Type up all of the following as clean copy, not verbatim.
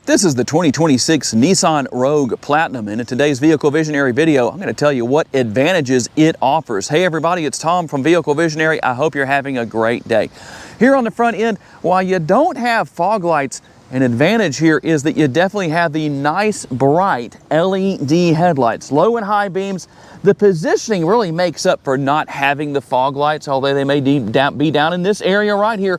This is the 2026 Nissan Rogue Platinum, and in today's Vehicle Visionary video, I'm going to tell you what advantages it offers. Hey everybody, it's Tom from Vehicle Visionary. I hope you're having a great day. Here on the front end, while you don't have fog lights, an advantage here is that you definitely have the nice bright LED headlights, low and high beams. The positioning really makes up for not having the fog lights, although they may be down in this area right here.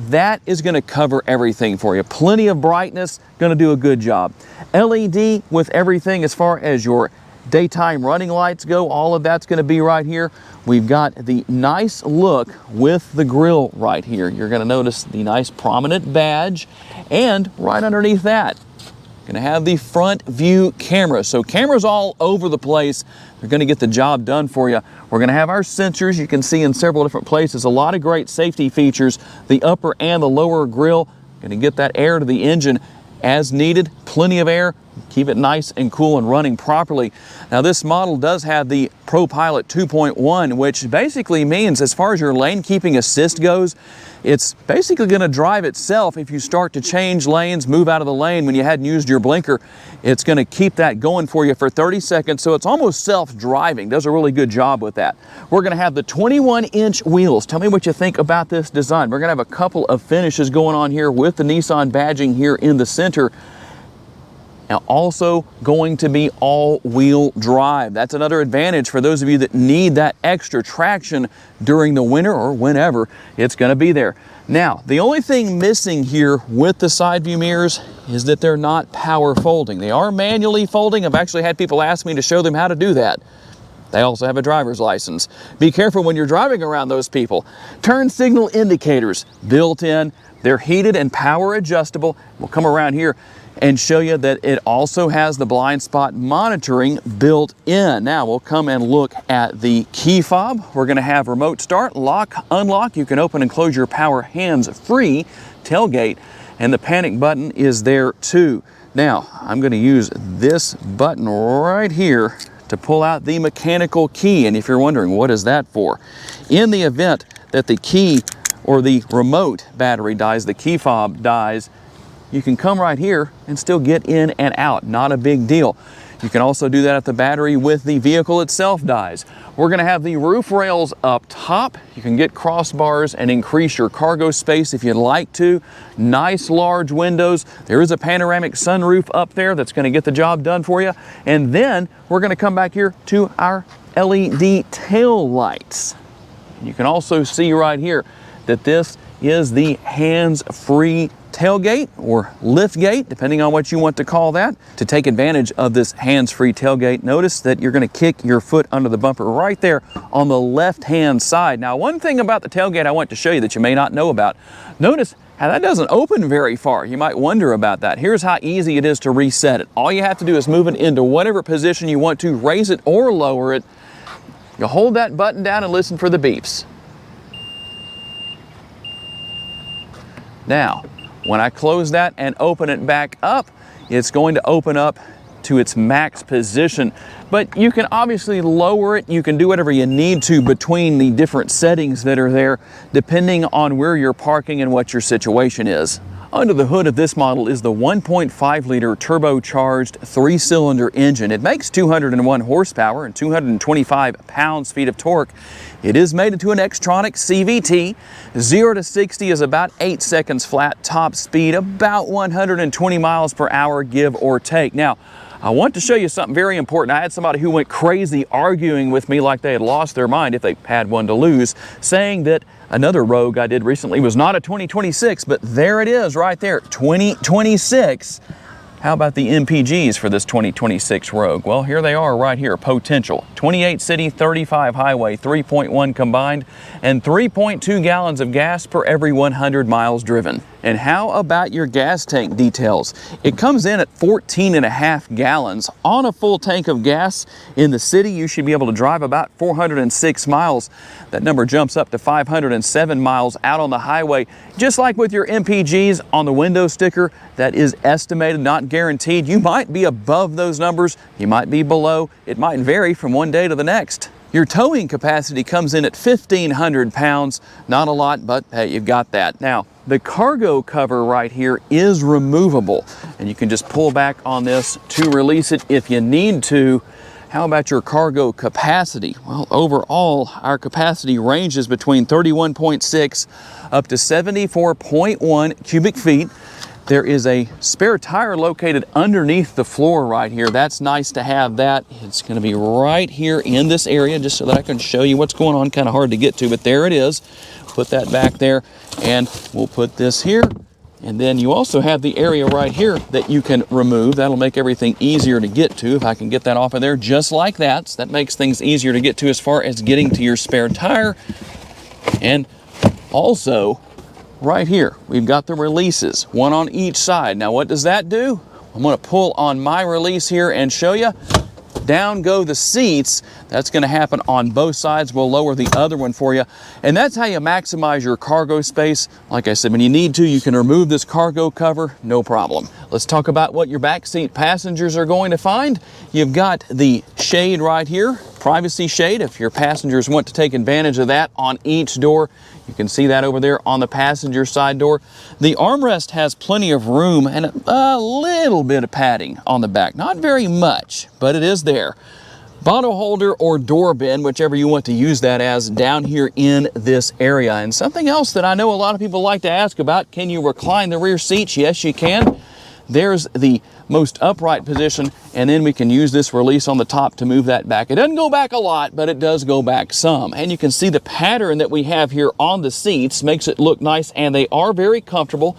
That is going to cover everything for you. Plenty of brightness, going to do a good job. LED with everything as far as your daytime running lights go, all of that's going to be right here. We've got the nice look with the grille right here. You're going to notice the nice prominent badge, and right underneath that, going to have the front view camera. So cameras all over the place. They're going to get the job done for you. We're going to have our sensors you can see in several different places. A lot of great safety features. The upper and the lower grille, going to get that air to the engine as needed. Plenty of air. Keep it nice and cool and running properly. Now this model does have the ProPilot 2.1, which basically means as far as your lane keeping assist goes, it's basically going to drive itself. If you start to change lanes, move out of the lane when you hadn't used your blinker, it's going to keep that going for you for 30 seconds. So it's almost self-driving. Does a really good job with that. We're going to have the 21-inch wheels. Tell me what you think about this design. We're going to have a couple of finishes going on here with the Nissan badging here in the center. Now also going to be all-wheel drive. That's another advantage for those of you that need that extra traction during the winter or whenever. It's going to be there. Now, the only thing missing here with the side view mirrors is that they're not power folding. They are manually folding. I've actually had people ask me to show them how to do that. They also have a driver's license. Be careful when you're driving around those people. Turn signal indicators built in. They're heated and power adjustable. We'll come around here and show you that it also has the blind spot monitoring built in. Now we'll come and look at the key fob. We're going to have remote start, lock, unlock. You can open and close your power hands-free tailgate, and the panic button is there too. Now I'm going to use this button right here to pull out the mechanical key. And if you're wondering what is that for, in the event that the key or the remote battery dies, the key fob dies, you can come right here and still get in and out. Not a big deal. You can also do that if the battery with the vehicle itself dies. We're going to have the roof rails up top. You can get crossbars and increase your cargo space if you'd like to. Nice large windows. There is a panoramic sunroof up there that's going to get the job done for you. And then we're going to come back here to our LED tail lights. You can also see right here that this is the hands-free tailgate or lift gate, depending on what you want to call that. To take advantage of this hands-free tailgate, notice that you're going to kick your foot under the bumper right there on the left-hand side. Now, one thing about the tailgate I want to show you that you may not know about, notice how that doesn't open very far. You might wonder about that. Here's how easy it is to reset it. All you have to do is move it into whatever position you want to, raise it or lower it. You hold that button down and listen for the beeps. Now, when I close that and open it back up, it's going to open up to its max position. But you can obviously lower it. You can do whatever you need to between the different settings that are there, depending on where you're parking and what your situation is. Under the hood of this model is the 1.5-liter turbocharged 3-cylinder engine. It makes 201 horsepower and 225 pounds-feet of torque. It is made into an Xtronic CVT. 0 to 60 is about 8 seconds flat. Top speed about 120 miles per hour, give or take. Now, I want to show you something very important. I had somebody who went crazy arguing with me like they had lost their mind if they had one to lose, saying that another Rogue I did recently was not a 2026, but there it is right there, 2026. How about the MPGs for this 2026 Rogue? Well, here they are right here, potential. 28 city, 35 highway, 3.1 combined, and 3.2 gallons of gas per every 100 miles driven. And how about your gas tank details? It comes in at 14.5 gallons. On a full tank of gas in the city, you should be able to drive about 406 miles. That number jumps up to 507 miles out on the highway. Just like with your MPGs on the window sticker, that is estimated, not guaranteed. You might be above those numbers, you might be below. It might vary from one day to the next. Your towing capacity comes in at 1,500 pounds. Not a lot, but hey, you've got that. Now, the cargo cover right here is removable, and you can just pull back on this to release it if you need to. How about your cargo capacity? Well, overall, our capacity ranges between 31.6 up to 74.1 cubic feet. There is a spare tire located underneath the floor right here. That's nice to have that. It's going to be right here in this area, just so that I can show you what's going on. Kind of hard to get to, but there it is. Put that back there, and we'll put this here. And then you also have the area right here that you can remove. That'll make everything easier to get to. If I can get that off of there just like that. So that makes things easier to get to as far as getting to your spare tire. And also, right here, we've got the releases, one on each side. Now, what does that do? I'm going to pull on my release here and show you. Down go the seats. That's going to happen on both sides. We'll lower the other one for you. And that's how you maximize your cargo space. Like I said, when you need to, you can remove this cargo cover, no problem. Let's talk about what your backseat passengers are going to find. You've got the shade right here, privacy shade. If your passengers want to take advantage of that on each door, you can see that over there on the passenger side door. The armrest has plenty of room and a little bit of padding on the back. Not very much, but it is there. Bottle holder or door bin, whichever you want to use that as, down here in this area. And something else that I know a lot of people like to ask about, can you recline the rear seats? Yes, you can. There's the most upright position, and then we can use this release on the top to move that back. It doesn't go back a lot, but it does go back some. And you can see the pattern that we have here on the seats makes it look nice, and they are very comfortable.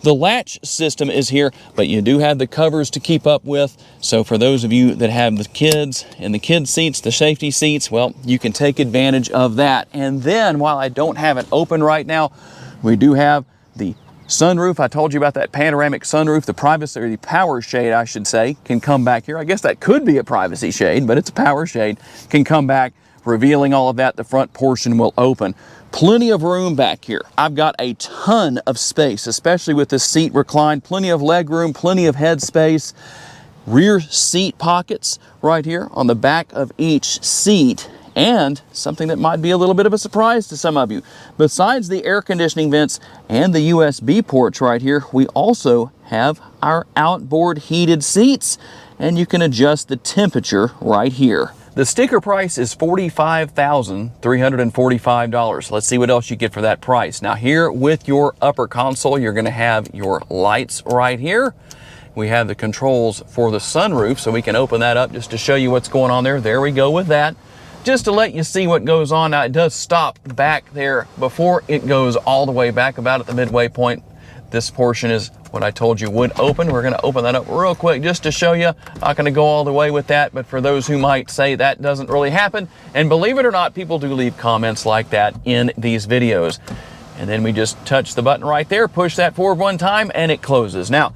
The latch system is here, but you do have the covers to keep up with. So for those of you that have the kids and the kids seats, the safety seats, well, you can take advantage of that. And then, while I don't have it open right now, we do have the sunroof. I told you about that panoramic sunroof. The privacy, or the power shade, I should say, can come back here. I guess that could be a privacy shade, but it's a power shade. Can come back, revealing all of that. The front portion will open. Plenty of room back here. I've got a ton of space, especially with this seat reclined. Plenty of leg room, plenty of head space. Rear seat pockets right here on the back of each seat. And something that might be a little bit of a surprise to some of you. Besides the air conditioning vents and the USB ports right here, we also have our outboard heated seats, and you can adjust the temperature right here. The sticker price is $45,345. Let's see what else you get for that price. Now here with your upper console, you're going to have your lights right here. We have the controls for the sunroof, so we can open that up just to show you what's going on there. There we go with that. Just to let you see what goes on. Now it does stop back there before it goes all the way back, about at the midway point. This portion is what I told you would open. We're going to open that up real quick just to show you. Not going to go all the way with that, but for those who might say that doesn't really happen, and believe it or not, people do leave comments like that in these videos. And then we just touch the button right there, push that forward one time, and it closes. Now,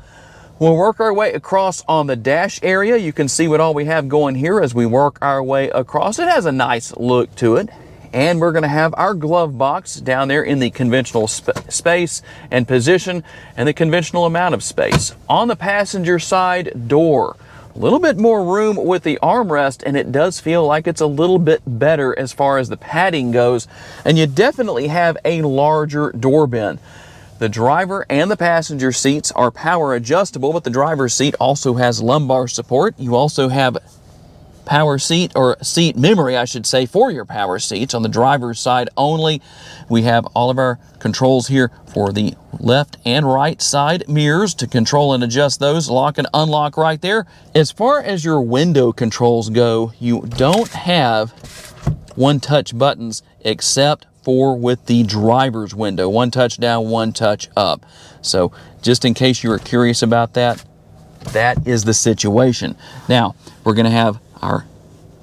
we'll work our way across on the dash area. You can see what all we have going here as we work our way across. It has a nice look to it. And we're going to have our glove box down there in the conventional space and position and the conventional amount of space. On the passenger side door, a little bit more room with the armrest, and it does feel like it's a little bit better as far as the padding goes. And you definitely have a larger door bin. The driver and the passenger seats are power adjustable, but the driver's seat also has lumbar support. You also have power seat, or seat memory, I should say, for your power seats on the driver's side only. We have all of our controls here for the left and right side mirrors to control and adjust those. Lock and unlock right there. As far as your window controls go, you don't have one-touch buttons except for with the driver's window. One touch down, one touch up. So just in case you were curious about that, that is the situation. Now, we're going to have our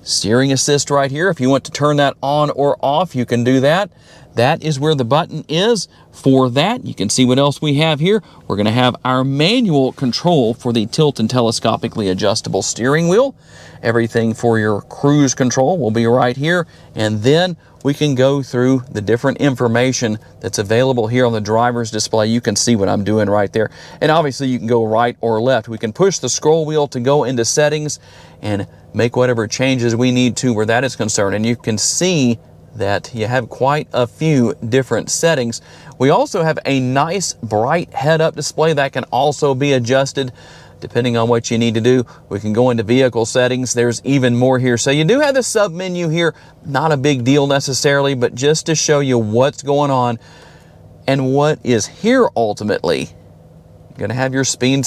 steering assist right here. If you want to turn that on or off, you can do that. That is where the button is for that. You can see what else we have here. We're going to have our manual control for the tilt and telescopically adjustable steering wheel. Everything for your cruise control will be right here. And then we can go through the different information that's available here on the driver's display. You can see what I'm doing right there. And obviously you can go right or left. We can push the scroll wheel to go into settings and make whatever changes we need to where that is concerned. And you can see that you have quite a few different settings. We also have a nice bright head-up display that can also be adjusted depending on what you need to do. We can go into vehicle settings. There's even more here. So you do have the sub menu here. Not a big deal necessarily, but just to show you what's going on and what is here ultimately. You're gonna have your speed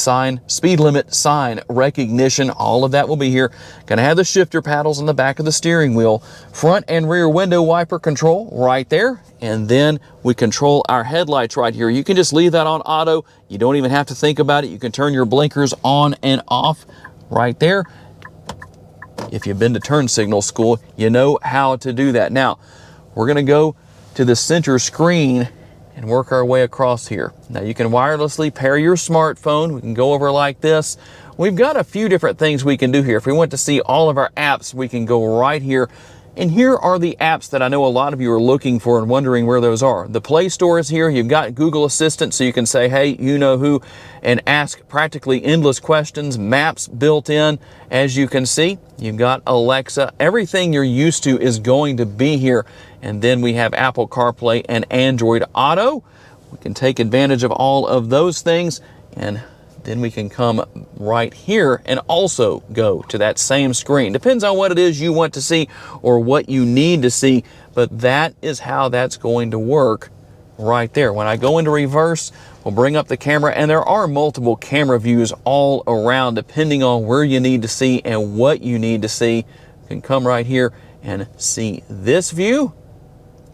limit sign recognition. All of that will be here. Gonna have the shifter paddles on the back of the steering wheel. Front and rear window wiper control right there. And then we control our headlights right here. You can just leave that on auto. You don't even have to think about it. You can turn your blinkers on and off right there. If you've been to turn signal school, you know how to do that. Now, we're gonna go to the center screen and work our way across here. Now you can wirelessly pair your smartphone. We can go over like this. We've got a few different things we can do here. If we want to see all of our apps, we can go right here. And here are the apps that I know a lot of you are looking for and wondering where those are. The Play Store is here. You've got Google Assistant, so you can say, hey, you know who, and ask practically endless questions. Maps built in, as you can see. You've got Alexa. Everything you're used to is going to be here. And then we have Apple CarPlay and Android Auto. We can take advantage of all of those things, and then we can come right here and also go to that same screen. Depends on what it is you want to see or what you need to see, but that is how that's going to work right there. When I go into reverse, we'll bring up the camera, and there are multiple camera views all around depending on where you need to see and what you need to see. You can come right here and see this view.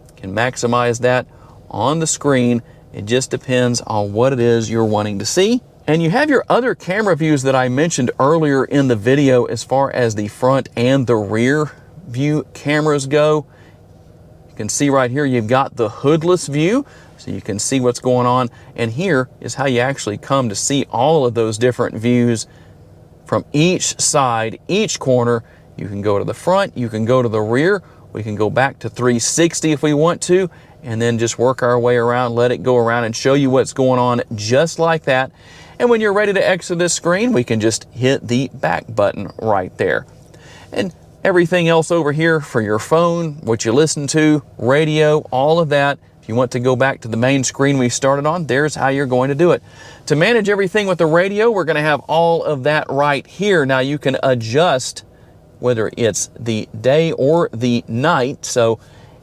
You can maximize that on the screen. It just depends on what it is you're wanting to see. And you have your other camera views that I mentioned earlier in the video as far as the front and the rear view cameras go. You can see right here you've got the hoodless view, so you can see what's going on. And here is how you actually come to see all of those different views from each side, each corner. You can go to the front, you can go to the rear, we can go back to 360 if we want to, and then just work our way around, let it go around and show you what's going on just like that. And when you're ready to exit this screen, we can just hit the back button right there. And everything else over here for your phone, what you listen to, radio, all of that. If you want to go back to the main screen we started on, there's how you're going to do it. To manage everything with the radio, we're going to have all of that right here. Now you can adjust whether it's the day or the night. So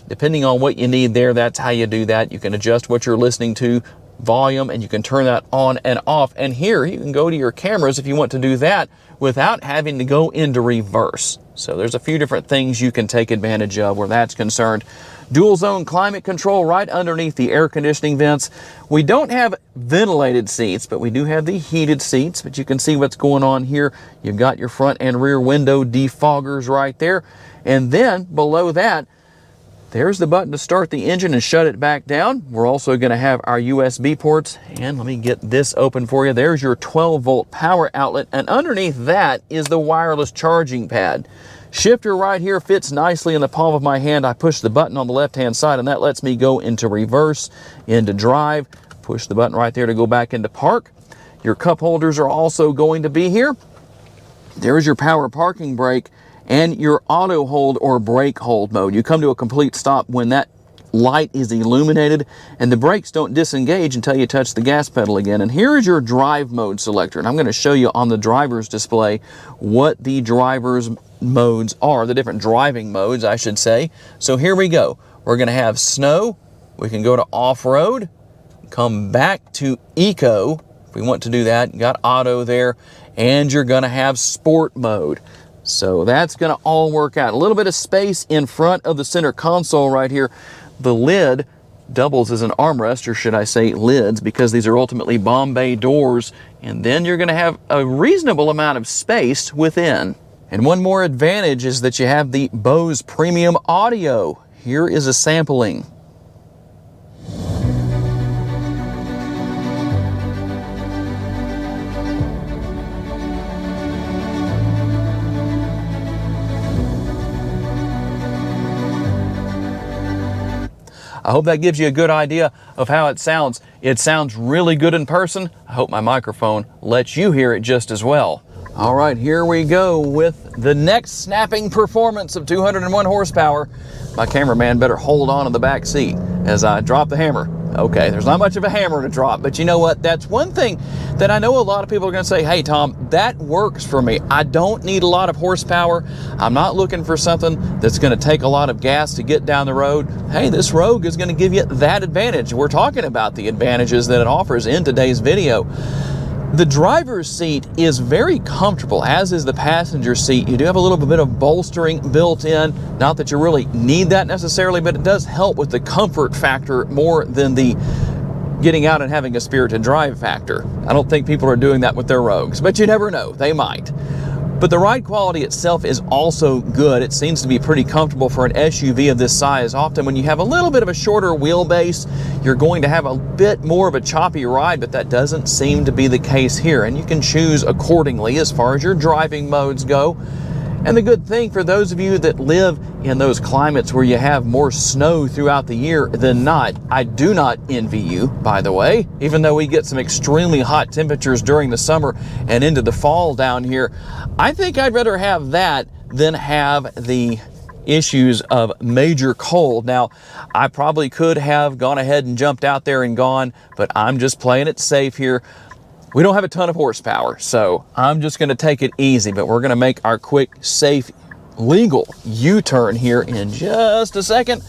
depending on what you need there, that's how you do that. You can adjust what you're listening to, volume, and you can turn that on and off. And here you can go to your cameras if you want to do that without having to go into reverse. So there's a few different things you can take advantage of where that's concerned. Dual zone climate control right underneath the air conditioning vents. We don't have ventilated seats, but we do have the heated seats, but you can see what's going on here. You've got your front and rear window defoggers right there. And then below that, there's the button to start the engine and shut it back down. We're also going to have our USB ports, and let me get this open for you. There's your 12-volt power outlet, and underneath that is the wireless charging pad. Shifter right here fits nicely in the palm of my hand. I push the button on the left-hand side, and that lets me go into reverse, into drive. Push the button right there to go back into park. Your cup holders are also going to be here. There's your power parking brake and your auto hold or brake hold mode. You come to a complete stop when that light is illuminated, and the brakes don't disengage until you touch the gas pedal again. And here is your drive mode selector, and I'm going to show you on the driver's display what the driver's modes are, the different driving modes, I should say. So here we go. We're going to have snow. We can go to off-road, come back to eco if we want to do that. You got auto there, and you're going to have sport mode. So that's going to all work out. A little bit of space in front of the center console right here. The lid doubles as an armrest, or should I say lids, because these are ultimately Bombay doors. And then you're going to have a reasonable amount of space within. And one more advantage is that you have the Bose Premium Audio. Here is a sampling. I hope that gives you a good idea of how it sounds. It sounds really good in person. I hope my microphone lets you hear it just as well. All right, here we go with the next snapping performance of 201 horsepower. My cameraman better hold on to the back seat as I drop the hammer. Okay, there's not much of a hammer to drop, but you know what? That's one thing that I know a lot of people are going to say, hey, Tom, that works for me. I don't need a lot of horsepower. I'm not looking for something that's going to take a lot of gas to get down the road. Hey, this Rogue is going to give you that advantage. We're talking about the advantages that it offers in today's video. The driver's seat is very comfortable, as is the passenger seat. You do have a little bit of bolstering built in. Not that you really need that necessarily, but it does help with the comfort factor more than the getting out and having a spirited drive factor. I don't think people are doing that with their Rogues, but you never know, they might. But the ride quality itself is also good. It seems to be pretty comfortable for an SUV of this size. Often when you have a little bit of a shorter wheelbase, you're going to have a bit more of a choppy ride, but that doesn't seem to be the case here. And you can choose accordingly as far as your driving modes go. And the good thing for those of you that live in those climates where you have more snow throughout the year than not, I do not envy you, by the way. Even though we get some extremely hot temperatures during the summer and into the fall down here, I think I'd rather have that than have the issues of major cold. Now, I probably could have gone ahead and jumped out there and gone, but I'm just playing it safe here. We don't have a ton of horsepower, so I'm just going to take it easy, but we're going to make our quick, safe, legal U-turn here in just a second.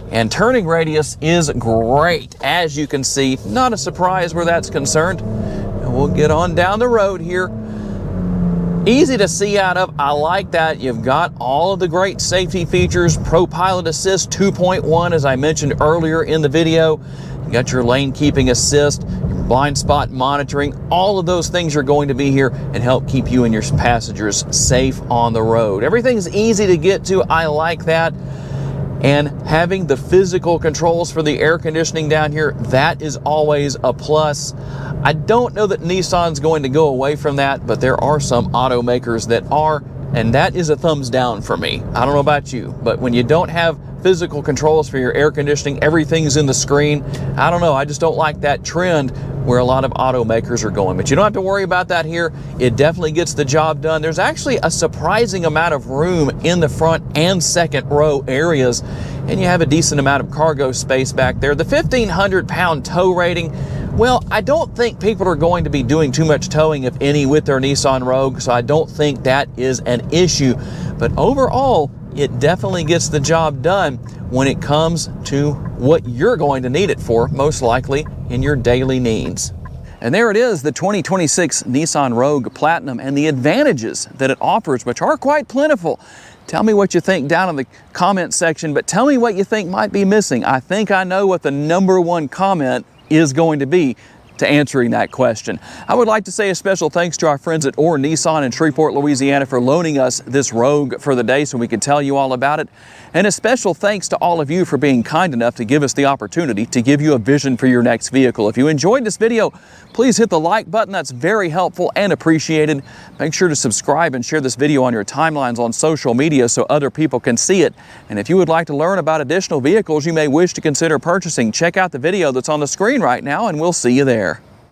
And turning radius is great, as you can see. Not a surprise where that's concerned. And we'll get on down the road here. Easy to see out of. I like that. You've got all of the great safety features. Pro Pilot Assist 2.1, as I mentioned earlier in the video. You got your lane keeping assist, blind spot monitoring. All of those things are going to be here and help keep you and your passengers safe on the road. Everything's easy to get to. I like that. And having the physical controls for the air conditioning down here, that is always a plus. I don't know that Nissan's going to go away from that, but there are some automakers that are, and that is a thumbs down for me. I don't know about you, but when you don't have physical controls for your air conditioning, everything's in the screen. I don't know, I just don't like that trend where a lot of automakers are going. But you don't have to worry about that here. It definitely gets the job done. There's actually a surprising amount of room in the front and second row areas, and you have a decent amount of cargo space back there. The 1,500-pound tow rating, well, I don't think people are going to be doing too much towing, if any, with their Nissan Rogue, so I don't think that is an issue. But overall, it definitely gets the job done when it comes to what you're going to need it for, most likely in your daily needs. And there it is, the 2026 Nissan Rogue Platinum and the advantages that it offers, which are quite plentiful. Tell me what you think down in the comment section, but tell me what you think might be missing. I think I know what the #1 comment is going to be to answering that question. I would like to say a special thanks to our friends at Orr Nissan in Shreveport, Louisiana for loaning us this Rogue for the day so we could tell you all about it. And a special thanks to all of you for being kind enough to give us the opportunity to give you a vision for your next vehicle. If you enjoyed this video, please hit the like button. That's very helpful and appreciated. Make sure to subscribe and share this video on your timelines on social media so other people can see it. And if you would like to learn about additional vehicles you may wish to consider purchasing, check out the video that's on the screen right now, and we'll see you there.